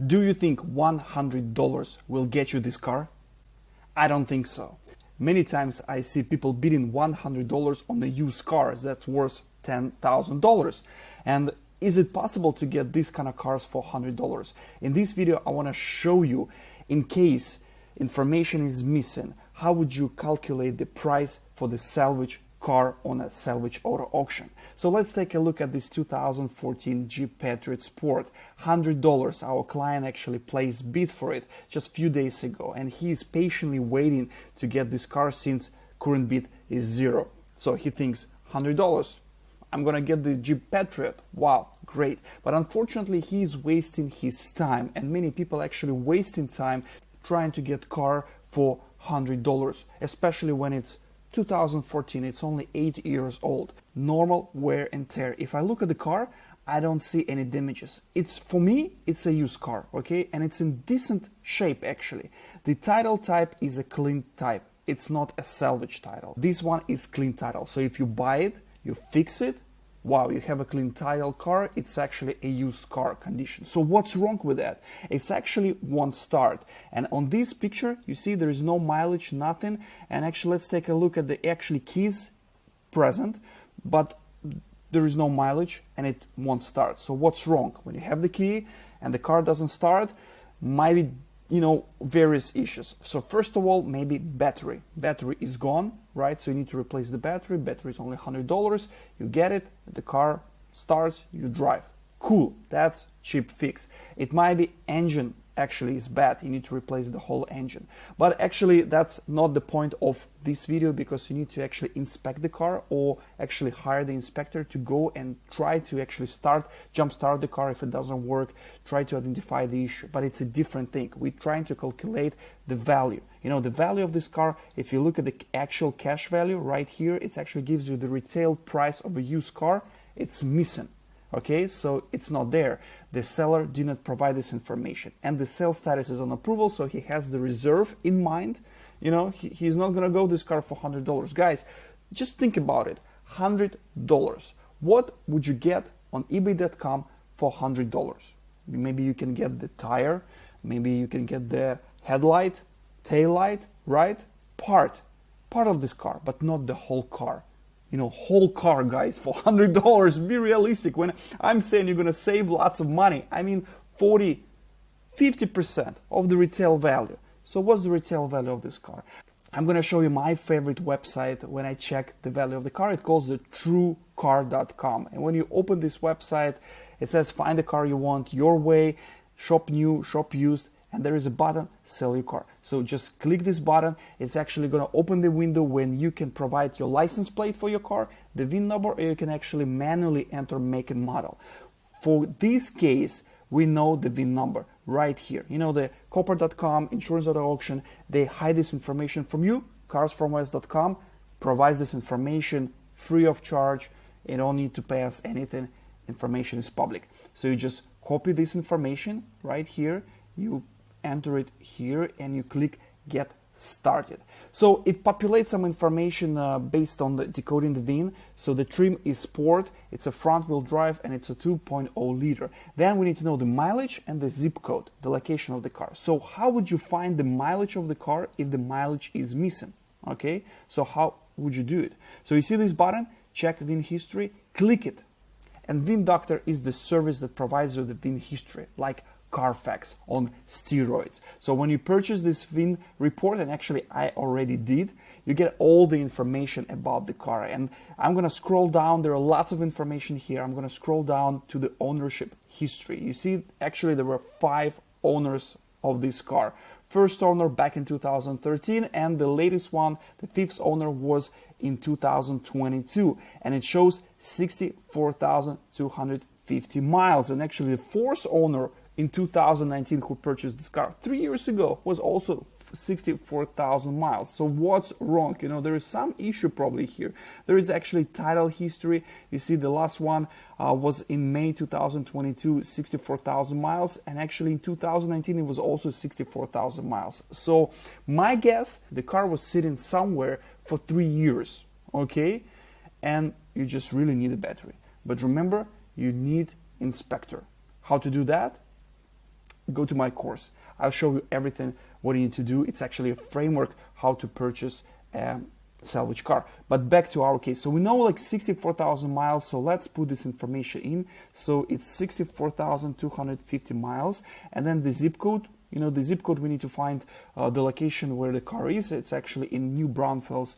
Do you think $100 will get you this car? I don't think so. Many times I see people bidding $100 on a used car that's worth $10,000. And is it possible to get these kind of cars for $100? In this video, I want to show you, in case information is missing, how would you calculate the price for the salvage car on a salvage auto auction. So let's take a look at this 2014 Jeep Patriot Sport. $100. Our client actually placed bid for it just a few days ago, and he is patiently waiting to get this car since current bid is zero. So he thinks $100. I'm gonna get the Jeep Patriot. Wow, great. But unfortunately, he's wasting his time, and many people actually wasting time trying to get car for $100, especially when it's 2014, it's only 8 years old. Normal wear and tear. If I look at the car, I don't see any damages. For me, it's a used car, okay? And it's in decent shape actually. The title type is a clean type. It's not a salvage title. This one is clean title. So if you buy it, you fix it, wow, you have a clean title car, it's actually a used car condition. So what's wrong with that? It's actually won't start. And on this picture, you see there is no mileage, nothing. And actually, let's take a look at the actually keys present, but there is no mileage and it won't start. So what's wrong? When you have the key and the car doesn't start, might be, various issues. So first of all, maybe battery. Battery is gone, right? So you need to replace the battery. Battery is only $100. You get it, the car starts, you drive. Cool, that's cheap fix. It might be engine actually is bad. You need to replace the whole engine. But actually, that's not the point of this video, because you need to actually inspect the car or actually hire the inspector to go and try to actually jump start the car. If it doesn't work, try to identify the issue. But it's a different thing. We're trying to calculate the value. The value of this car, if you look at the actual cash value right here, it actually gives you the retail price of a used car. It's missing. Okay, so it's not there. The seller did not provide this information, and the sales status is on approval, so he has the reserve in mind. He's not gonna go this car for $100. Guys, just think about it. $100. What would you get on ebay.com for $100? Maybe you can get the tire, maybe you can get the headlight, tail light, right? Part of this car, but not the whole car. Whole car, guys, for $100. Be realistic. When I'm saying you're gonna save lots of money, I mean 40, 50% of the retail value. So what's the retail value of this car? I'm gonna show you my favorite website when I check the value of the car. It calls the truecar.com. And when you open this website, it says find the car you want your way, shop new, shop used, and there is a button, sell your car. So just click this button. It's actually going to open the window when you can provide your license plate for your car, the VIN number, or you can actually manually enter make and model. For this case, we know the VIN number right here. The Copart.com, Insurance Auto Auction, they hide this information from you. Carsfromwest.com provides this information free of charge. You don't need to pay us anything. Information is public. So you just copy this information right here. You enter it here and you click get started. So it populates some information based on the decoding the VIN. So the trim is sport, it's a front wheel drive, and it's a 2.0 liter. Then we need to know the mileage and the zip code, the location of the car. So how would you find the mileage of the car if the mileage is missing? Okay, so how would you do it? So you see this button, check VIN history, click it. And VIN Doctor is the service that provides you the VIN history, like Carfax on steroids. So when you purchase this VIN report, and actually I already did, you get all the information about the car. And I'm gonna scroll down, there are lots of information here. I'm gonna scroll down to the ownership history. You see, actually there were 5 owners of this car. First owner back in 2013, and the latest one, the 5th owner, was in 2022. And it shows 64,250 miles. And actually the 4th owner in 2019 who purchased this car 3 years ago was also 64,000 miles. So what's wrong? There is some issue probably here. There is actually title history. You see the last one was in May 2022, 64,000 miles. And actually in 2019, it was also 64,000 miles. So my guess, the car was sitting somewhere for 3 years, okay? And you just really need a battery. But remember, you need inspector. How to do that? go to my course. I'll show you everything what you need to do. It's actually a framework how to purchase a salvage car. But back to our case. So we know like 64,000 miles. So let's put this information in. So it's 64,250 miles. And then the zip code, you know, the zip code, we need to find the location where the car is. It's actually in New Braunfels,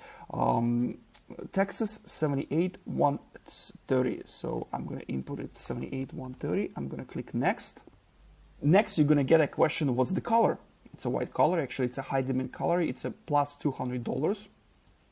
Texas, 78130. So I'm going to input it 78130. I'm going to click next. Next, you're going to get a question, what's the color? It's a white color. Actually, it's a high demand color. It's a plus $200.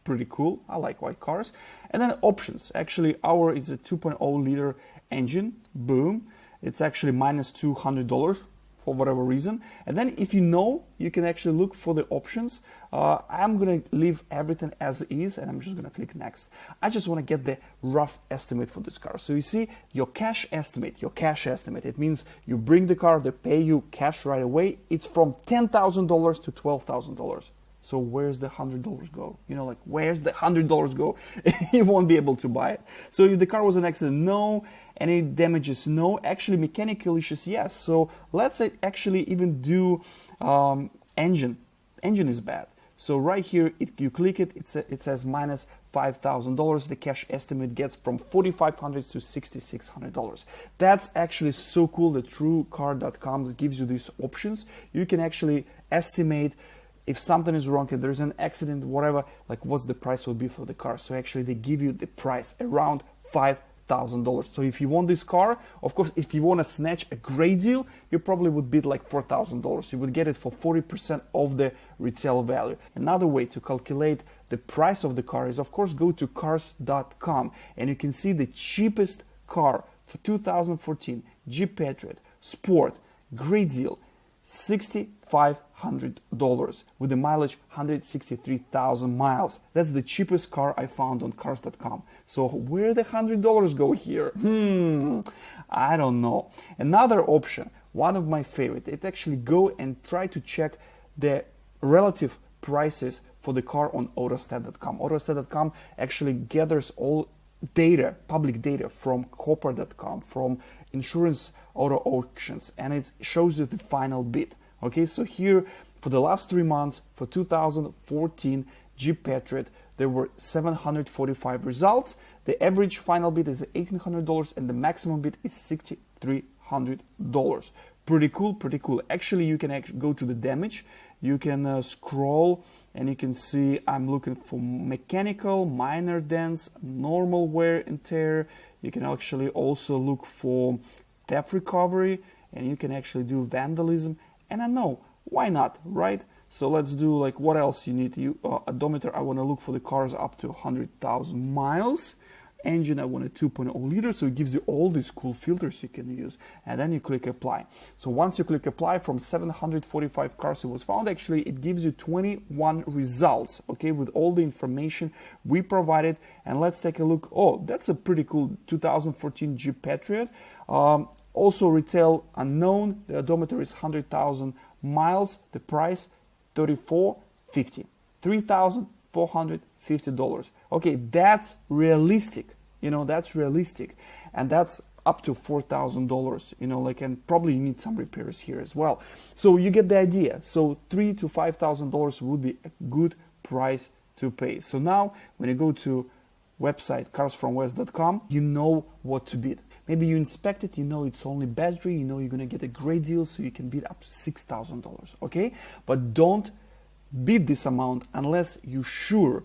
Pretty cool. I like white cars. And then options. Actually, our is a 2.0 liter engine. Boom. It's actually minus $200 for whatever reason. And then if you know, you can actually look for the options. I'm going to leave everything as is, and I'm just going to click next. I just want to get the rough estimate for this car. So you see your cash estimate, it means you bring the car, they pay you cash right away. It's from $10,000 to $12,000. So where's the $100 go? You know, like where's the $100 go? You won't be able to buy it. So if the car was an accident, no. Any damages, no. Actually, mechanical issues, yes. So let's actually even do engine. Engine is bad. So right here, you click it, it says minus $5,000. The cash estimate gets from $4,500 to $6,600. That's actually so cool. The TrueCar.com gives you these options. You can actually estimate if something is wrong, if there's an accident, whatever, like what's the price will be for the car. So actually they give you the price around $5,000. So if you want this car, of course, if you want to snatch a great deal, you probably would bid like $4,000. You would get it for 40% of the retail value. Another way to calculate the price of the car is, of course, go to cars.com and you can see the cheapest car for 2014 Jeep Patriot Sport, great deal, $6,500 with the mileage 163,000 miles. That's the cheapest car I found on cars.com. So where the $100 go here? I don't know. Another option, one of my favorite, it actually go and try to check the relative prices for the car on autostat.com. Autostat.com actually gathers all data, public data from Copart.com, from insurance auto auctions, and it shows you the final bid. Okay, so here for the last 3 months for 2014 Jeep Patriot, there were 745 results. The average final bid is $1,800 and the maximum bid is $6,300. Pretty cool, pretty cool. Actually, you can go to the damage. You can scroll and you can see I'm looking for mechanical, minor dents, normal wear and tear. You can actually also look for theft recovery, and you can actually do vandalism. And I know, why not, right? So let's do like what else you need. Odometer, I want to look for the cars up to 100,000 miles. Engine, I want a 2.0 liter, so it gives you all these cool filters you can use. And then you click apply. So once you click apply, from 745 cars it was found, actually it gives you 21 results, okay, with all the information we provided. And let's take a look. Oh, that's a pretty cool 2014 Jeep Patriot. Also retail unknown, the odometer is 100,000 miles, the price $34.50, $3,450. Okay, that's realistic, you know, that's realistic, and that's up to $4,000, you know, like, and probably you need some repairs here as well. So you get the idea. So $3,000 to $5,000 would be a good price to pay. So now when you go to website carsfromwest.com, you know what to bid. Maybe you inspect it, you know it's only battery, you know you're gonna get a great deal, so you can bid up to $6,000, okay? But don't bid this amount unless you're sure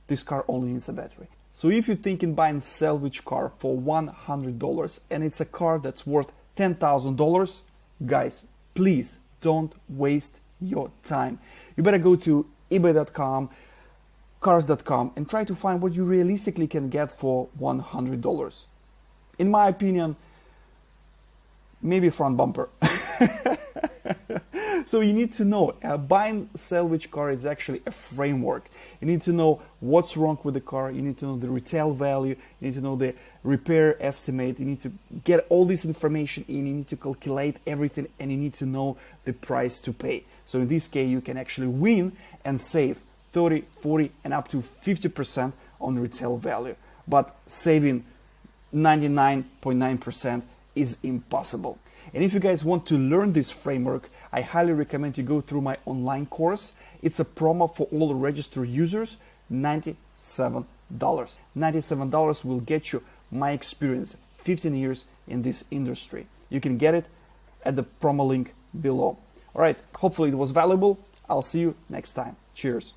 this car only needs a battery. So if you're thinking buying salvage car for $100 and it's a car that's worth $10,000, guys, please don't waste your time. You better go to ebay.com, cars.com and try to find what you realistically can get for $100. In my opinion, maybe front bumper. So you need to know, buying salvage car is actually a framework. You need to know what's wrong with the car, you need to know the retail value, you need to know the repair estimate, you need to get all this information in, you need to calculate everything, and you need to know the price to pay. So in this case, you can actually win and save 30, 40, and up to 50% on retail value. But saving 99.9% is impossible. And if you guys want to learn this framework, I highly recommend you go through my online course. It's a promo for all registered users, $97. $97 will get you my experience, 15 years in this industry. You can get it at the promo link below. All right, hopefully it was valuable. I'll see you next time. Cheers.